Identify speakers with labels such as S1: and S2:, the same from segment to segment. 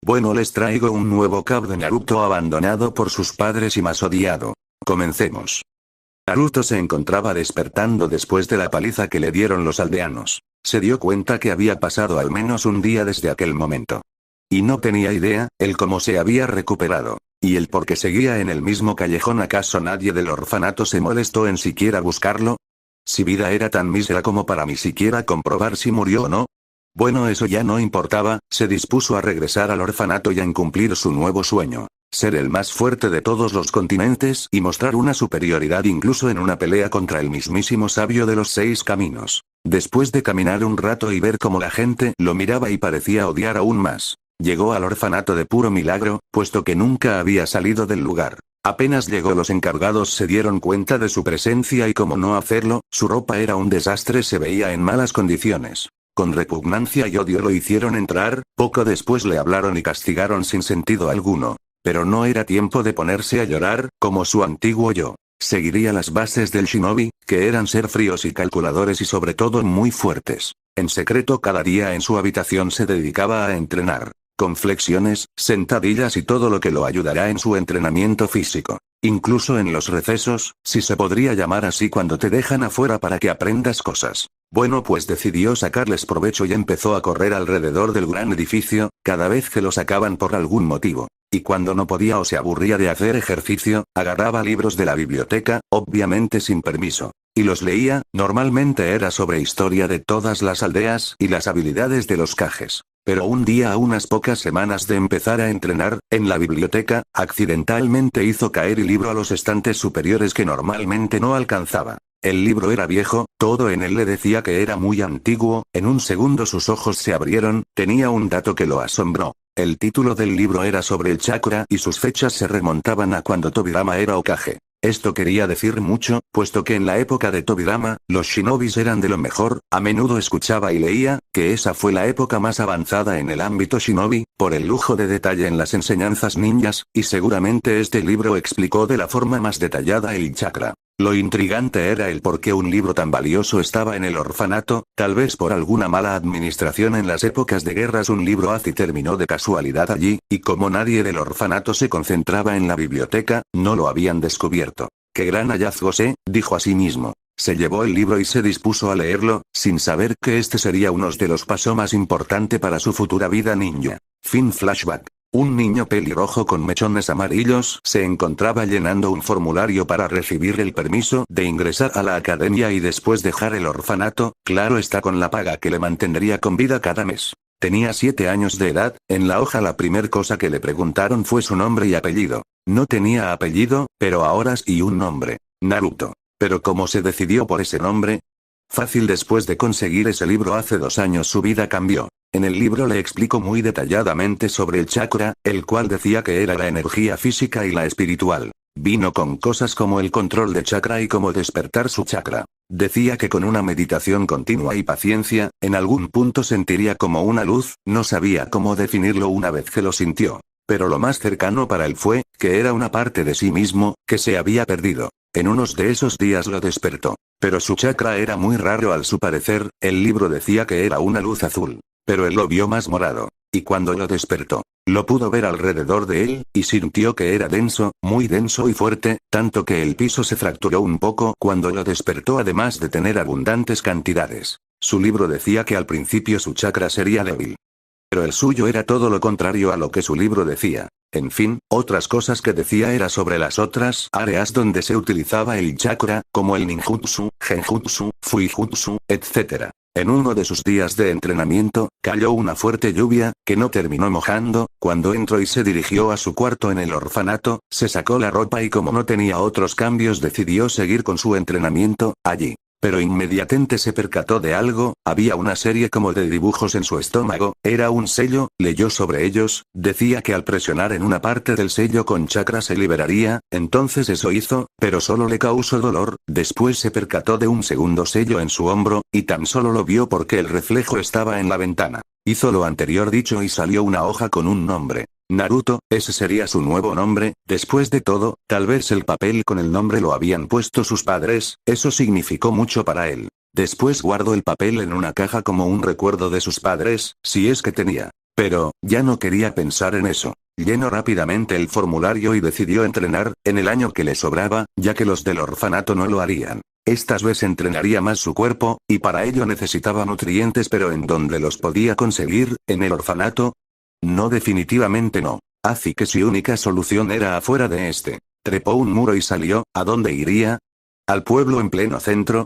S1: Bueno, les traigo un nuevo cap de Naruto abandonado por sus padres y más odiado. Comencemos. Naruto se encontraba despertando después de la paliza que le dieron los aldeanos. Se dio cuenta que había pasado al menos un día desde aquel momento. Y no tenía idea, el cómo se había recuperado. Y el por qué seguía en el mismo callejón. ¿Acaso nadie del orfanato se molestó en siquiera buscarlo? Si vida era tan mísera como para ni siquiera comprobar si murió o no. Bueno, eso ya no importaba, se dispuso a regresar al orfanato y a cumplir su nuevo sueño. Ser el más fuerte de todos los continentes y mostrar una superioridad incluso en una pelea contra el mismísimo sabio de los 6 caminos. Después de caminar un rato y ver cómo la gente lo miraba y parecía odiar aún más, llegó al orfanato de puro milagro, puesto que nunca había salido del lugar. Apenas llegó, los encargados se dieron cuenta de su presencia y cómo no hacerlo, su ropa era un desastre, se veía en malas condiciones. Con repugnancia y odio lo hicieron entrar, poco después le hablaron y castigaron sin sentido alguno. Pero no era tiempo de ponerse a llorar, como su antiguo yo. Seguiría las bases del shinobi, que eran ser fríos y calculadores y sobre todo muy fuertes. En secreto cada día en su habitación se dedicaba a entrenar. Con flexiones, sentadillas y todo lo que lo ayudará en su entrenamiento físico. Incluso en los recesos, si se podría llamar así cuando te dejan afuera para que aprendas cosas. Bueno, pues decidió sacarles provecho y empezó a correr alrededor del gran edificio, cada vez que lo sacaban por algún motivo. Y cuando no podía o se aburría de hacer ejercicio, agarraba libros de la biblioteca, obviamente sin permiso. Y los leía, normalmente era sobre historia de todas las aldeas y las habilidades de los Kages. Pero un día, a unas pocas semanas de empezar a entrenar, en la biblioteca, accidentalmente hizo caer el libro a los estantes superiores que normalmente no alcanzaba. El libro era viejo, todo en él le decía que era muy antiguo, en un segundo sus ojos se abrieron, tenía un dato que lo asombró. El título del libro era sobre el chakra y sus fechas se remontaban a cuando Tobirama era Hokage. Esto quería decir mucho, puesto que en la época de Tobirama, los shinobis eran de lo mejor. A menudo escuchaba y leía, que esa fue la época más avanzada en el ámbito shinobi, por el lujo de detalle en las enseñanzas ninjas, y seguramente este libro explicó de la forma más detallada el chakra. Lo intrigante era el por qué un libro tan valioso estaba en el orfanato, tal vez por alguna mala administración en las épocas de guerras. Un libro así terminó de casualidad allí, y como nadie del orfanato se concentraba en la biblioteca, no lo habían descubierto. ¡Qué gran hallazgo!, se dijo a sí mismo. Se llevó el libro y se dispuso a leerlo, sin saber que este sería uno de los pasos más importantes para su futura vida ninja. Fin flashback. Un niño pelirrojo con mechones amarillos se encontraba llenando un formulario para recibir el permiso de ingresar a la academia y después dejar el orfanato, claro está, con la paga que le mantendría con vida cada mes. Tenía 7 años de edad. En la hoja la primer cosa que le preguntaron fue su nombre y apellido. No tenía apellido, pero ahora sí un nombre: Naruto. Pero ¿cómo se decidió por ese nombre? Fácil, después de conseguir ese libro hace 2 años su vida cambió. En el libro le explicó muy detalladamente sobre el chakra, el cual decía que era la energía física y la espiritual. Vino con cosas como el control de chakra y cómo despertar su chakra. Decía que con una meditación continua y paciencia, en algún punto sentiría como una luz, no sabía cómo definirlo una vez que lo sintió. Pero lo más cercano para él fue, que era una parte de sí mismo, que se había perdido. En unos de esos días lo despertó. Pero su chakra era muy raro al su parecer, el libro decía que era una luz azul. Pero él lo vio más morado. Y cuando lo despertó, lo pudo ver alrededor de él, y sintió que era denso, muy denso y fuerte, tanto que el piso se fracturó un poco cuando lo despertó, además de tener abundantes cantidades. Su libro decía que al principio su chakra sería débil. Pero el suyo era todo lo contrario a lo que su libro decía. En fin, otras cosas que decía era sobre las otras áreas donde se utilizaba el chakra, como el ninjutsu, genjutsu, fuijutsu, etc. En uno de sus días de entrenamiento, cayó una fuerte lluvia, que no terminó mojando. Cuando entró y se dirigió a su cuarto en el orfanato, se sacó la ropa y como no tenía otros cambios decidió seguir con su entrenamiento, allí. Pero inmediatamente se percató de algo, había una serie como de dibujos en su estómago, era un sello, leyó sobre ellos, decía que al presionar en una parte del sello con chakra se liberaría, entonces eso hizo, pero solo le causó dolor. Después se percató de un segundo sello en su hombro, y tan solo lo vio porque el reflejo estaba en la ventana. Hizo lo anterior dicho y salió una hoja con un nombre. Naruto, ese sería su nuevo nombre. Después de todo, tal vez el papel con el nombre lo habían puesto sus padres, eso significó mucho para él. Después guardó el papel en una caja como un recuerdo de sus padres, si es que tenía. Pero, ya no quería pensar en eso. Llenó rápidamente el formulario y decidió entrenar, en el año que le sobraba, ya que los del orfanato no lo harían. Esta vez entrenaría más su cuerpo, y para ello necesitaba nutrientes, pero ¿en dónde los podía conseguir? ¿En el orfanato? No, definitivamente no. Así que su única solución era afuera de este. Trepó un muro y salió. ¿A dónde iría? ¿Al pueblo en pleno centro?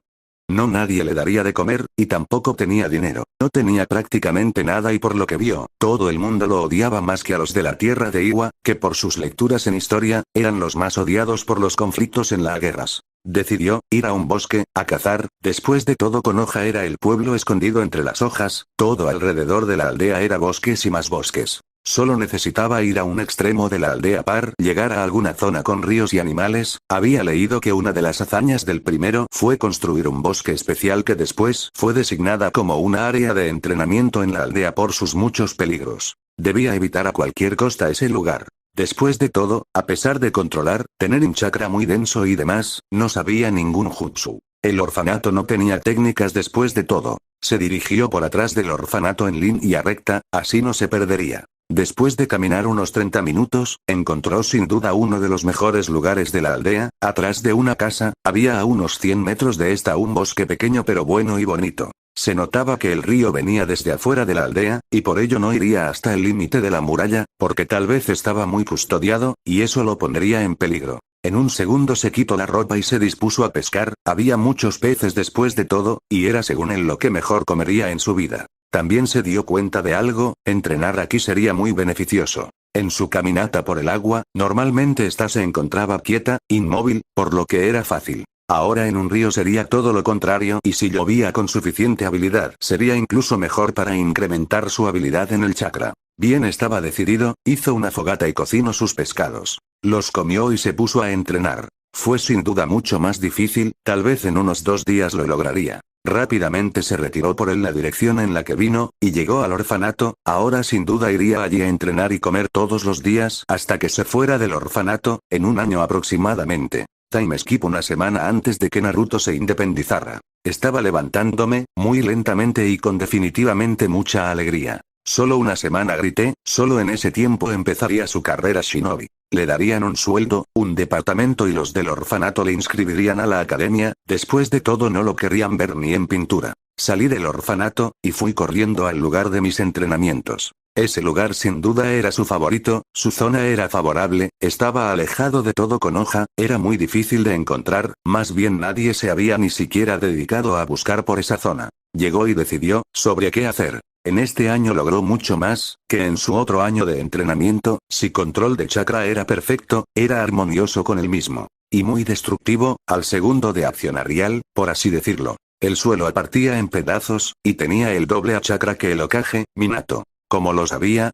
S1: No, nadie le daría de comer, y tampoco tenía dinero. No tenía prácticamente nada y por lo que vio, todo el mundo lo odiaba más que a los de la tierra de Iwa, que por sus lecturas en historia, eran los más odiados por los conflictos en las guerras. Decidió ir a un bosque, a cazar. Después de todo, Konoha era el pueblo escondido entre las hojas, todo alrededor de la aldea era bosques y más bosques. Solo necesitaba ir a un extremo de la aldea para llegar a alguna zona con ríos y animales. Había leído que una de las hazañas del primero fue construir un bosque especial que después fue designada como una área de entrenamiento en la aldea por sus muchos peligros. Debía evitar a cualquier costa ese lugar. Después de todo, a pesar de controlar, tener un chakra muy denso y demás, no sabía ningún jutsu. El orfanato no tenía técnicas después de todo. Se dirigió por atrás del orfanato en línea recta, así no se perdería. Después de caminar unos 30 minutos, encontró sin duda uno de los mejores lugares de la aldea. Atrás de una casa, había a unos 100 metros de esta un bosque pequeño pero bueno y bonito. Se notaba que el río venía desde afuera de la aldea, y por ello no iría hasta el límite de la muralla, porque tal vez estaba muy custodiado, y eso lo pondría en peligro. En un segundo se quitó la ropa y se dispuso a pescar. Había muchos peces después de todo, y era según él lo que mejor comería en su vida. También se dio cuenta de algo: entrenar aquí sería muy beneficioso. En su caminata por el agua, normalmente esta se encontraba quieta, inmóvil, por lo que era fácil. Ahora en un río sería todo lo contrario, y si llovía con suficiente habilidad sería incluso mejor para incrementar su habilidad en el chakra. Bien, estaba decidido, hizo una fogata y cocinó sus pescados. Los comió y se puso a entrenar. Fue sin duda mucho más difícil, tal vez en unos 2 días lo lograría. Rápidamente se retiró por la dirección en la que vino, y llegó al orfanato. Ahora sin duda iría allí a entrenar y comer todos los días hasta que se fuera del orfanato, en un año aproximadamente. Time skip una semana antes de que Naruto se independizara. Estaba levantándome, muy lentamente y con definitivamente mucha alegría. Solo una semana, grité. Solo en ese tiempo empezaría su carrera shinobi. Le darían un sueldo, un departamento y los del orfanato le inscribirían a la academia. Después de todo no lo querrían ver ni en pintura. Salí del orfanato, y fui corriendo al lugar de mis entrenamientos. Ese lugar sin duda era su favorito, su zona era favorable, estaba alejado de todo Konoha, era muy difícil de encontrar, más bien nadie se había ni siquiera dedicado a buscar por esa zona. Llegó y decidió sobre qué hacer. En este año logró mucho más que en su otro año de entrenamiento. Si control de chakra era perfecto, era armonioso con el mismo. Y muy destructivo, al segundo de accionarial, por así decirlo. El suelo partía en pedazos, y tenía el doble a chakra que el Hokage, Minato. ¿Cómo lo sabía?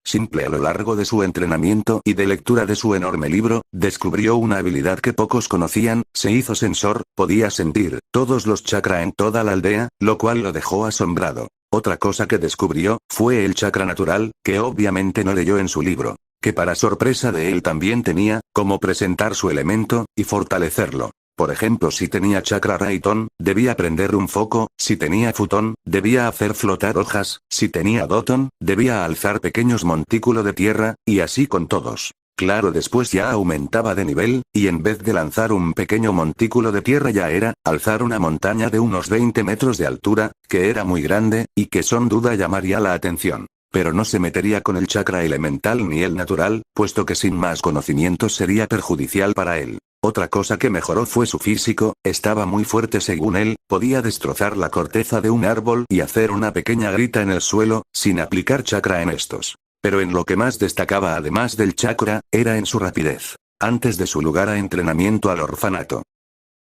S1: Simple. A lo largo de su entrenamiento y de lectura de su enorme libro, descubrió una habilidad que pocos conocían. Se hizo sensor, podía sentir todos los chakra en toda la aldea, lo cual lo dejó asombrado. Otra cosa que descubrió fue el chakra natural, que obviamente no leyó en su libro, que para sorpresa de él también tenía cómo presentar su elemento y fortalecerlo. Por ejemplo, si tenía chakra Raiton, debía prender un foco; si tenía Futon, debía hacer flotar hojas; si tenía Doton, debía alzar pequeños montículos de tierra, y así con todos. Claro, después ya aumentaba de nivel, y en vez de lanzar un pequeño montículo de tierra ya era alzar una montaña de unos 20 metros de altura, que era muy grande, y que sin duda llamaría la atención. Pero no se metería con el chakra elemental ni el natural, puesto que sin más conocimientos sería perjudicial para él. Otra cosa que mejoró fue su físico, estaba muy fuerte según él, podía destrozar la corteza de un árbol y hacer una pequeña grita en el suelo, sin aplicar chakra en estos. Pero en lo que más destacaba además del chakra, era en su rapidez. Antes de su lugar a entrenamiento al orfanato,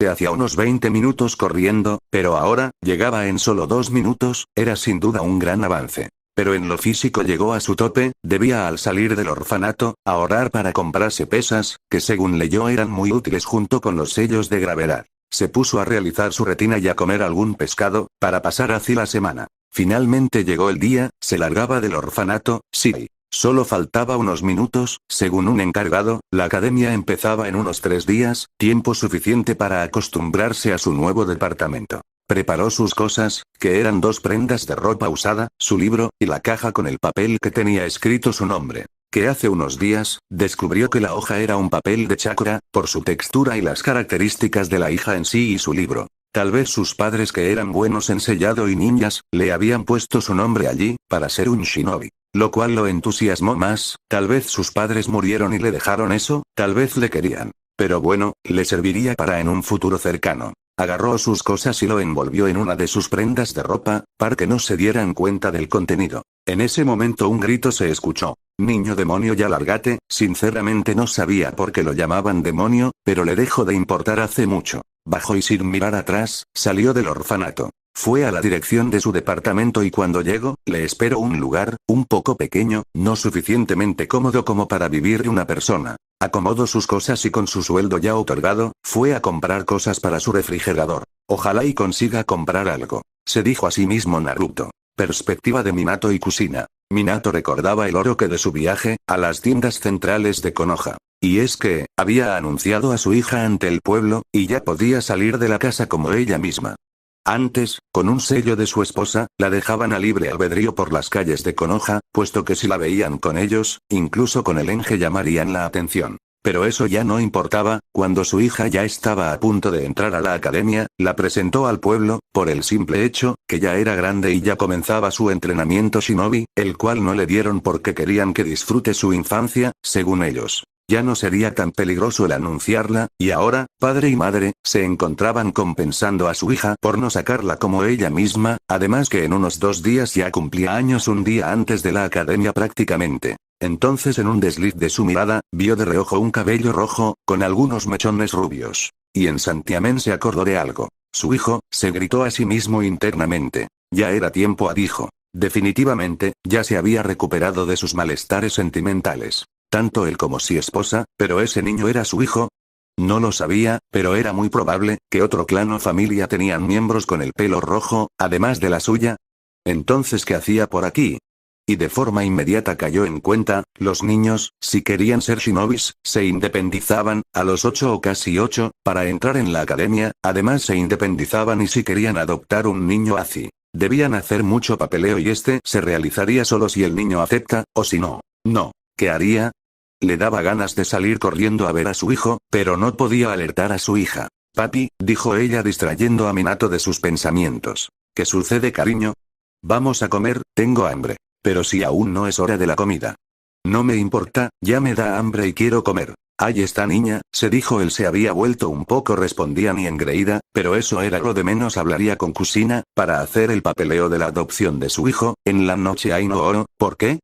S1: se hacía unos 20 minutos corriendo, pero ahora, llegaba en solo 2 minutos, era sin duda un gran avance. Pero en lo físico llegó a su tope, debía al salir del orfanato, ahorrar para comprarse pesas, que según leyó eran muy útiles junto con los sellos de gravedad. Se puso a realizar su rutina y a comer algún pescado, para pasar así la semana. Finalmente llegó el día, se largaba del orfanato, sí. Solo faltaba unos minutos, según un encargado, la academia empezaba en unos 3 días, tiempo suficiente para acostumbrarse a su nuevo departamento. Preparó sus cosas, que eran 2 prendas de ropa usada, su libro, y la caja con el papel que tenía escrito su nombre. Que hace unos días, descubrió que la hoja era un papel de chakra, por su textura y las características de la hija en sí y su libro. Tal vez sus padres, que eran buenos en sellado y ninjas, le habían puesto su nombre allí, para ser un shinobi. Lo cual lo entusiasmó más, tal vez sus padres murieron y le dejaron eso, tal vez le querían. Pero bueno, le serviría para en un futuro cercano. Agarró sus cosas y lo envolvió en una de sus prendas de ropa, para que no se dieran cuenta del contenido. En ese momento un grito se escuchó. Niño demonio, ya lárgate. Sinceramente no sabía por qué lo llamaban demonio, pero le dejó de importar hace mucho. Bajó y sin mirar atrás, salió del orfanato. Fue a la dirección de su departamento y cuando llegó, le esperó un lugar, un poco pequeño, no suficientemente cómodo como para vivir una persona. Acomodó sus cosas y con su sueldo ya otorgado, fue a comprar cosas para su refrigerador. Ojalá y consiga comprar algo. Se dijo a sí mismo Naruto. Perspectiva de Minato y Kushina. Minato recordaba el oro que de su viaje, a las tiendas centrales de Konoha. Y es que, había anunciado a su hija ante el pueblo, y ya podía salir de la casa como ella misma. Antes, con un sello de su esposa, la dejaban a libre albedrío por las calles de Konoha, puesto que si la veían con ellos, incluso con el Enge llamarían la atención. Pero eso ya no importaba, cuando su hija ya estaba a punto de entrar a la academia, la presentó al pueblo, por el simple hecho, que ya era grande y ya comenzaba su entrenamiento shinobi, el cual no le dieron porque querían que disfrute su infancia, según ellos. Ya no sería tan peligroso el anunciarla, y ahora, padre y madre, se encontraban compensando a su hija por no sacarla como ella misma, además que en unos 2 días ya cumplía años un día antes de la academia prácticamente. Entonces en un desliz de su mirada, vio de reojo un cabello rojo, con algunos mechones rubios. Y en santiamén se acordó de algo. Su hijo, se gritó a sí mismo internamente. Ya era tiempo, dijo. Definitivamente, ya se había recuperado de sus malestares sentimentales. Tanto él como su esposa, pero ese niño era su hijo. No lo sabía, pero era muy probable, que otro clan o familia tenían miembros con el pelo rojo, además de la suya. Entonces, ¿qué hacía por aquí? Y de forma inmediata cayó en cuenta, los niños, si querían ser shinobis, se independizaban, a los 8 o casi 8, para entrar en la academia, además se independizaban y si querían adoptar un niño así. Debían hacer mucho papeleo y este se realizaría solo si el niño acepta, o si no. No. ¿Qué haría? Le daba ganas de salir corriendo a ver a su hijo, pero no podía alertar a su hija. Papi, dijo ella distrayendo a Minato de sus pensamientos. ¿Qué sucede, cariño? Vamos a comer, tengo hambre. Pero si aún no es hora de la comida. No me importa, ya me da hambre y quiero comer. Ay, esta niña, se dijo él se había vuelto un poco respondía ni engreída, pero eso era lo de menos hablaría con Kushina, para hacer el papeleo de la adopción de su hijo, en la noche hay no oro, ¿por qué?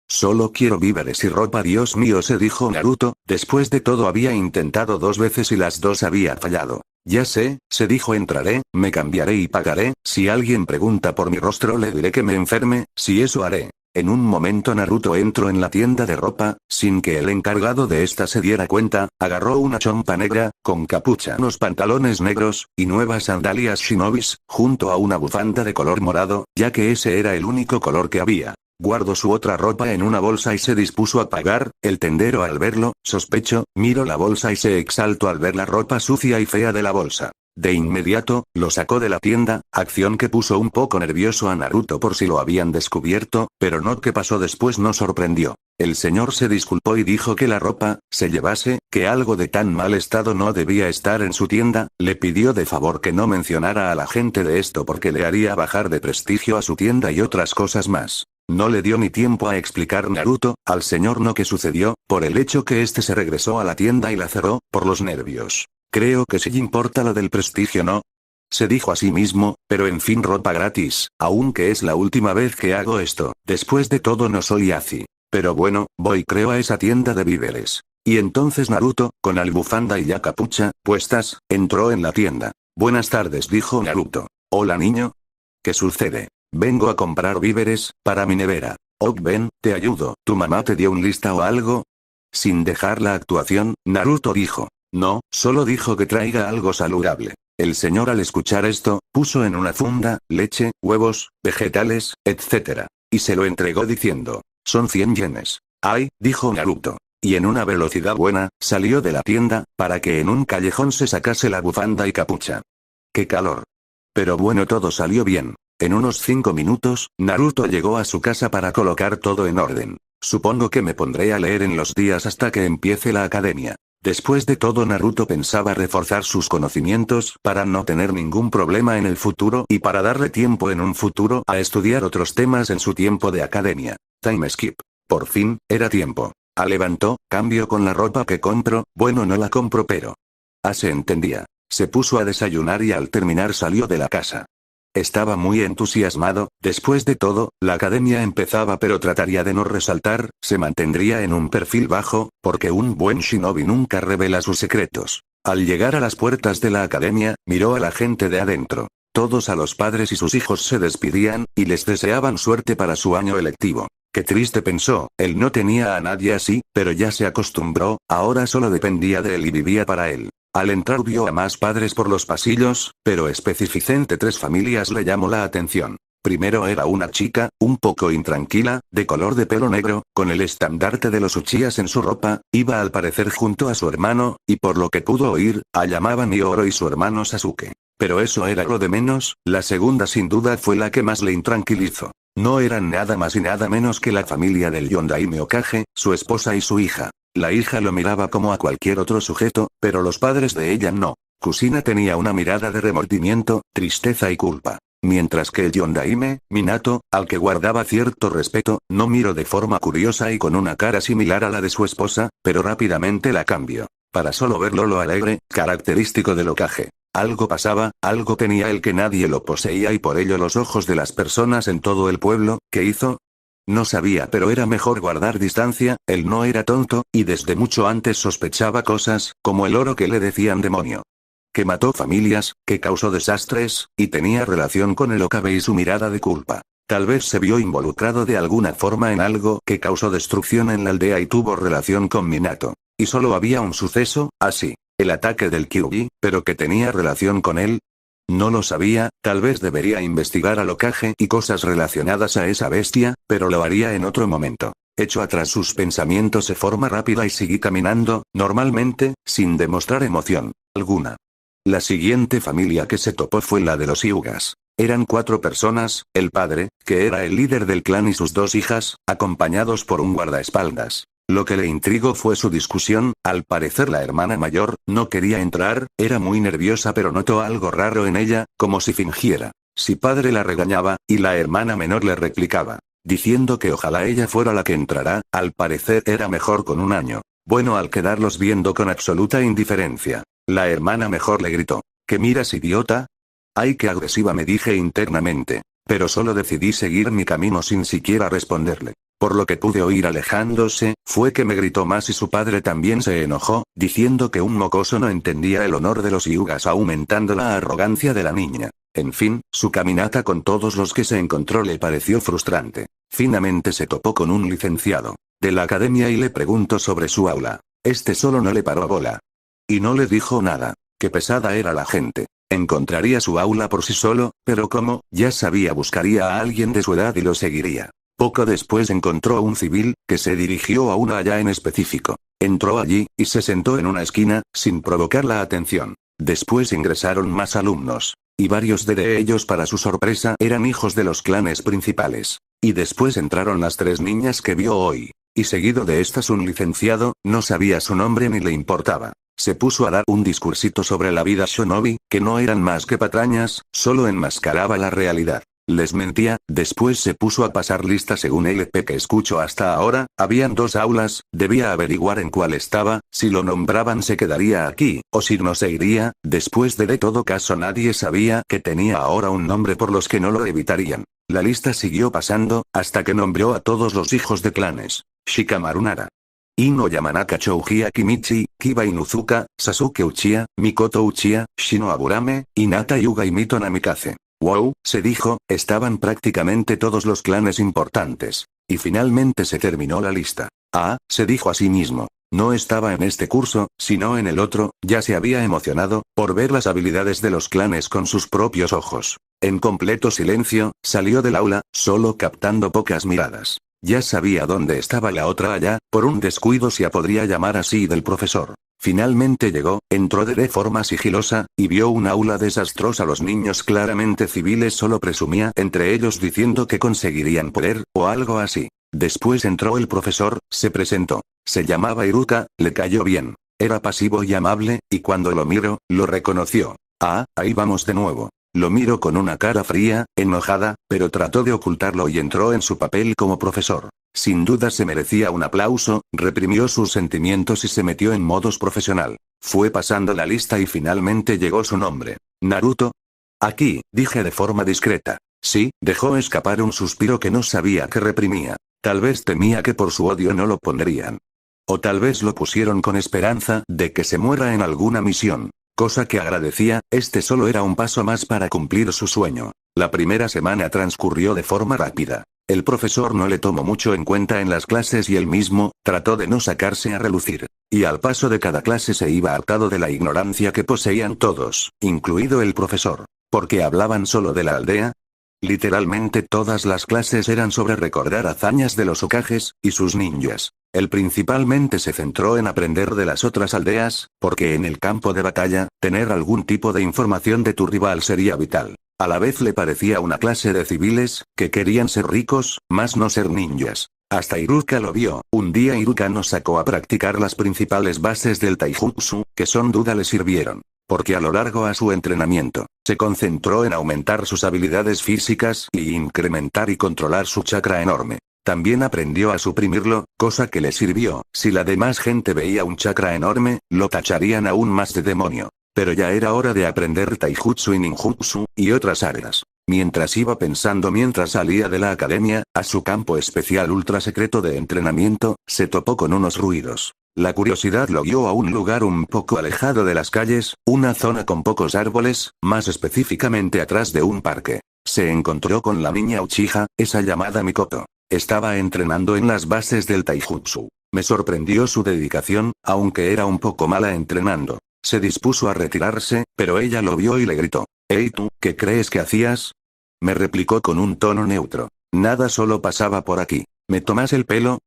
S1: Solo quiero víveres y ropa, Dios mío, se dijo Naruto, después de todo había intentado 2 veces y las 2 había fallado. Ya sé, se dijo entraré, me cambiaré y pagaré, si alguien pregunta por mi rostro le diré que me enferme, si eso haré. En un momento Naruto entró en la tienda de ropa, sin que el encargado de esta se diera cuenta, agarró una chompa negra, con capucha, unos pantalones negros, y nuevas sandalias shinobis, junto a una bufanda de color morado, ya que ese era el único color que había. Guardó su otra ropa en una bolsa y se dispuso a pagar, el tendero al verlo, sospechó, miró la bolsa y se exaltó al ver la ropa sucia y fea de la bolsa. De inmediato, lo sacó de la tienda, acción que puso un poco nervioso a Naruto por si lo habían descubierto, pero no que pasó después no sorprendió. El señor se disculpó y dijo que la ropa, se llevase, que algo de tan mal estado no debía estar en su tienda, le pidió de favor que no mencionara a la gente de esto porque le haría bajar de prestigio a su tienda y otras cosas más. No le dio ni tiempo a explicar Naruto, al señor no qué sucedió, por el hecho que este se regresó a la tienda y la cerró, por los nervios. Creo que sí importa lo del prestigio, ¿no? Se dijo a sí mismo, pero en fin ropa gratis, aunque es la última vez que hago esto, después de todo no soy así. Pero bueno, voy creo a esa tienda de víveres. Y entonces Naruto, con albufanda y ya capucha, puestas, entró en la tienda. Buenas tardes, dijo Naruto. Hola niño. ¿Qué sucede? Vengo a comprar víveres, para mi nevera. Oh ven, te ayudo, ¿tu mamá te dio un lista o algo? Sin dejar la actuación, Naruto dijo. No, solo dijo que traiga algo saludable. El señor al escuchar esto, puso en una funda, leche, huevos, vegetales, etc. Y se lo entregó diciendo. Son 100 yenes. Ay, dijo Naruto. Y en una velocidad buena, salió de la tienda, para que en un callejón se sacase la bufanda y capucha. ¡Qué calor! Pero bueno, todo salió bien. En unos 5 minutos, Naruto llegó a su casa para colocar todo en orden. Supongo que me pondré a leer en los días hasta que empiece la academia. Después de todo, Naruto pensaba reforzar sus conocimientos para no tener ningún problema en el futuro y para darle tiempo en un futuro a estudiar otros temas en su tiempo de academia. Time skip. Por fin, era tiempo. Levantó, cambio con la ropa que compro, bueno, no la compro pero... se entendía. Se puso a desayunar y al terminar salió de la casa. Estaba muy entusiasmado, después de todo, la academia empezaba pero trataría de no resaltar, se mantendría en un perfil bajo, porque un buen shinobi nunca revela sus secretos. Al llegar a las puertas de la academia, miró a la gente de adentro. Todos a los padres y sus hijos se despidían, y les deseaban suerte para su año electivo. Qué triste, pensó, él no tenía a nadie así, pero ya se acostumbró, ahora solo dependía de él y vivía para él. Al entrar vio a más padres por los pasillos, pero específicamente 3 familias le llamó la atención. Primero era una chica, un poco intranquila, de color de pelo negro, con el estandarte de los Uchihas en su ropa, iba al parecer junto a su hermano, y por lo que pudo oír, llamaban Ioro y su hermano Sasuke. Pero eso era lo de menos, la segunda sin duda fue la que más le intranquilizó. No eran nada más y nada menos que la familia del Yondaime Hokage, su esposa y su hija. La hija lo miraba como a cualquier otro sujeto, pero los padres de ella no. Kusina tenía una mirada de remordimiento, tristeza y culpa. Mientras que el Yondaime, Minato, al que guardaba cierto respeto, no miró de forma curiosa y con una cara similar a la de su esposa, pero rápidamente la cambió. Para solo verlo lo alegre, característico del Hokage. Algo pasaba, algo tenía él que nadie lo poseía y por ello los ojos de las personas en todo el pueblo, ¿qué hizo? No sabía, pero era mejor guardar distancia, él no era tonto, y desde mucho antes sospechaba cosas, como el oro que le decían demonio. Que mató familias, que causó desastres, y tenía relación con el Okabe y su mirada de culpa. Tal vez se vio involucrado de alguna forma en algo que causó destrucción en la aldea y tuvo relación con Minato. Y solo había un suceso, así. El ataque del Kyuubi, pero que tenía relación con él. No lo sabía, tal vez debería investigar al Hokage y cosas relacionadas a esa bestia, pero lo haría en otro momento. Echó atrás sus pensamientos de forma rápida y seguí caminando, normalmente, sin demostrar emoción alguna. La siguiente familia que se topó fue la de los Hyugas. Eran 4 personas, el padre, que era el líder del clan y sus 2 hijas, acompañados por un guardaespaldas. Lo que le intrigó fue su discusión, al parecer la hermana mayor, no quería entrar, era muy nerviosa pero notó algo raro en ella, como si fingiera. Si padre la regañaba, y la hermana menor le replicaba, diciendo que ojalá ella fuera la que entrara, al parecer era mejor con un año. Bueno, al quedarlos viendo con absoluta indiferencia, la hermana mejor le gritó, ¿qué miras, idiota? ¡Ay, qué agresiva!, me dije internamente. Pero solo decidí seguir mi camino sin siquiera responderle. Por lo que pude oír alejándose, fue que me gritó más y su padre también se enojó, diciendo que un mocoso no entendía el honor de los Hyugas, aumentando la arrogancia de la niña. En fin, su caminata con todos los que se encontró le pareció frustrante. Finalmente se topó con un licenciado de la academia y le preguntó sobre su aula. Este solo no le paró bola. Y no le dijo nada. Qué pesada era la gente. Encontraría su aula por sí solo, pero como, ya sabía, buscaría a alguien de su edad y lo seguiría. Poco después encontró a un civil, que se dirigió a una allá en específico. Entró allí, y se sentó en una esquina, sin provocar la atención. Después ingresaron más alumnos. Y varios de ellos, para su sorpresa, eran hijos de los clanes principales. Y después entraron las 3 niñas que vio hoy. Y seguido de estas un licenciado, no sabía su nombre ni le importaba. Se puso a dar un discursito sobre la vida shinobi, que no eran más que patrañas, solo enmascaraba la realidad. Les mentía, después se puso a pasar lista según el EP que escucho hasta ahora, habían 2 aulas, debía averiguar en cuál estaba, si lo nombraban se quedaría aquí, o si no se iría, después de todo caso nadie sabía que tenía ahora un nombre por los que no lo evitarían. La lista siguió pasando, hasta que nombró a todos los hijos de clanes. Shikamaru Nara. Ino Yamanaka Chouhia Kimichi, Kiba Inuzuka, Sasuke Uchiha, Mikoto Uchiha, Shino Aburame, Hinata Hyuga y Mito Namikaze. Wow, se dijo, estaban prácticamente todos los clanes importantes. Y finalmente se terminó la lista. Se dijo a sí mismo. No estaba en este curso, sino en el otro, ya se había emocionado, por ver las habilidades de los clanes con sus propios ojos. En completo silencio, salió del aula, solo captando pocas miradas. Ya sabía dónde estaba la otra allá, por un descuido se podría llamar así del profesor. Finalmente llegó, entró de forma sigilosa, y vio un aula desastrosa. Los niños claramente civiles solo presumía entre ellos diciendo que conseguirían poder, o algo así. Después entró el profesor, se presentó. Se llamaba Iruka, le cayó bien. Era pasivo y amable, y cuando lo miró, lo reconoció. Ah, ahí vamos de nuevo. Lo miró con una cara fría, enojada, pero trató de ocultarlo y entró en su papel como profesor. Sin duda se merecía un aplauso, reprimió sus sentimientos y se metió en modos profesional. Fue pasando la lista y finalmente llegó su nombre. ¿Naruto? Aquí, dije de forma discreta. Sí, dejó escapar un suspiro que no sabía que reprimía. Tal vez temía que por su odio no lo pondrían. O tal vez lo pusieron con esperanza de que se muera en alguna misión. Cosa que agradecía, este solo era un paso más para cumplir su sueño. La primera semana transcurrió de forma rápida. El profesor no le tomó mucho en cuenta en las clases y él mismo, trató de no sacarse a relucir. Y al paso de cada clase se iba hartado de la ignorancia que poseían todos, incluido el profesor. ¿Porque hablaban solo de la aldea? Literalmente todas las clases eran sobre recordar hazañas de los Hokages y sus ninjas. Él principalmente se centró en aprender de las otras aldeas, porque en el campo de batalla, tener algún tipo de información de tu rival sería vital. A la vez le parecía una clase de civiles, que querían ser ricos, más no ser ninjas. Hasta Iruka lo vio. Un día Iruka nos sacó a practicar las principales bases del taijutsu, que sin duda le sirvieron. Porque a lo largo a su entrenamiento, se concentró en aumentar sus habilidades físicas y incrementar y controlar su chakra enorme. También aprendió a suprimirlo, cosa que le sirvió. Si la demás gente veía un chakra enorme, lo tacharían aún más de demonio. Pero ya era hora de aprender taijutsu y ninjutsu, y otras áreas. Mientras iba pensando mientras salía de la academia, a su campo especial ultra secreto de entrenamiento, se topó con unos ruidos. La curiosidad lo guió a un lugar un poco alejado de las calles, una zona con pocos árboles, más específicamente atrás de un parque. Se encontró con la niña Uchiha, esa llamada Mikoto. Estaba entrenando en las bases del taijutsu. Me sorprendió su dedicación, aunque era un poco mala entrenando. Se dispuso a retirarse, pero ella lo vio y le gritó. «Hey tú, ¿qué crees que hacías?». Me replicó con un tono neutro. «Nada, solo pasaba por aquí. ¿Me tomas el pelo?».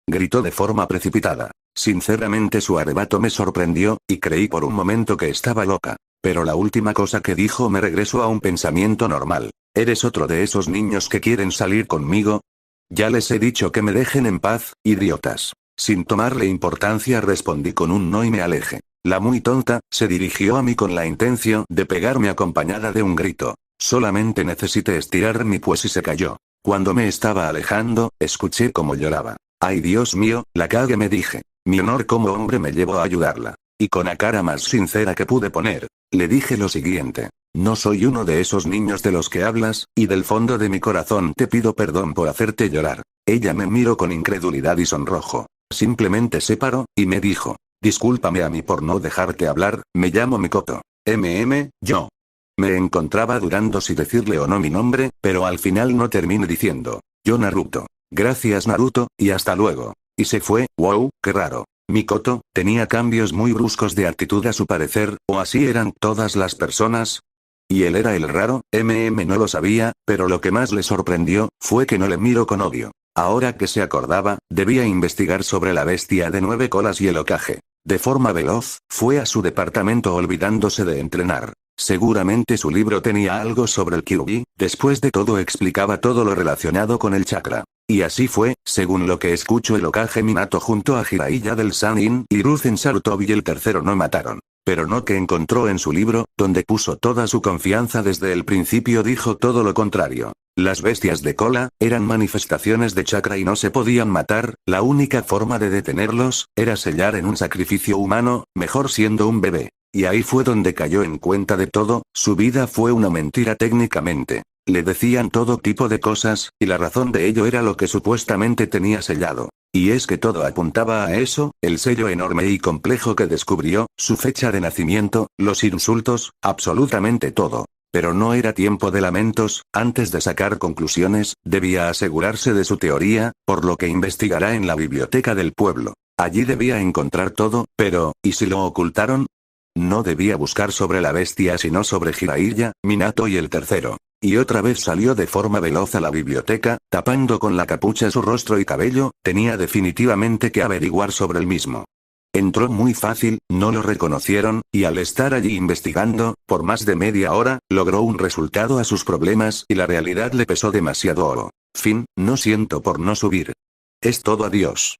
S1: Gritó de forma precipitada. Sinceramente su arrebato me sorprendió, y creí por un momento que estaba loca. Pero la última cosa que dijo me regresó a un pensamiento normal. ¿Eres otro de esos niños que quieren salir conmigo? Ya les he dicho que me dejen en paz, idiotas. Sin tomarle importancia respondí con un no y me alejé. La muy tonta, se dirigió a mí con la intención de pegarme acompañada de un grito. Solamente necesité estirarme pues y se cayó. Cuando me estaba alejando, escuché cómo lloraba. «Ay Dios mío, la cagué», me dije. Mi honor como hombre me llevó a ayudarla. Y con la cara más sincera que pude poner, le dije lo siguiente. «No soy uno de esos niños de los que hablas, y del fondo de mi corazón te pido perdón por hacerte llorar». Ella me miró con incredulidad y sonrojo. Simplemente se paró, y me dijo. «Discúlpame a mí por no dejarte hablar, me llamo Mikoto. Yo». Me encontraba dudando si decirle o no mi nombre, pero al final no terminé diciendo. «Yo Naruto». «Gracias Naruto, y hasta luego». Y se fue. Wow, qué raro. Mikoto, tenía cambios muy bruscos de actitud a su parecer, o así eran todas las personas. ¿Y él era el raro? No lo sabía, pero lo que más le sorprendió, fue que no le miró con odio. Ahora que se acordaba, debía investigar sobre la bestia de 9 colas y el Hokage. De forma veloz, fue a su departamento olvidándose de entrenar. Seguramente su libro tenía algo sobre el Kyuubi, después de todo explicaba todo lo relacionado con el chakra. Y así fue, según lo que escucho el Hokage Minato junto a Jiraiya del Sannin y Ruzen Sarutobi y el tercero no mataron. Pero no que encontró en su libro, donde puso toda su confianza desde el principio dijo todo lo contrario. Las bestias de cola, eran manifestaciones de chakra y no se podían matar, la única forma de detenerlos, era sellar en un sacrificio humano, mejor siendo un bebé. Y ahí fue donde cayó en cuenta de todo, su vida fue una mentira técnicamente. Le decían todo tipo de cosas, y la razón de ello era lo que supuestamente tenía sellado. Y es que todo apuntaba a eso, el sello enorme y complejo que descubrió, su fecha de nacimiento, los insultos, absolutamente todo. Pero no era tiempo de lamentos, antes de sacar conclusiones, debía asegurarse de su teoría, por lo que investigará en la biblioteca del pueblo. Allí debía encontrar todo, pero, ¿y si lo ocultaron? No debía buscar sobre la bestia sino sobre Jiraiya, Minato y el tercero. Y otra vez salió de forma veloz a la biblioteca, tapando con la capucha su rostro y cabello, tenía definitivamente que averiguar sobre el mismo. Entró muy fácil, no lo reconocieron, y al estar allí investigando, por más de media hora, logró un resultado a sus problemas y la realidad le pesó demasiado. Fin, no siento por no subir. Es todo, adiós.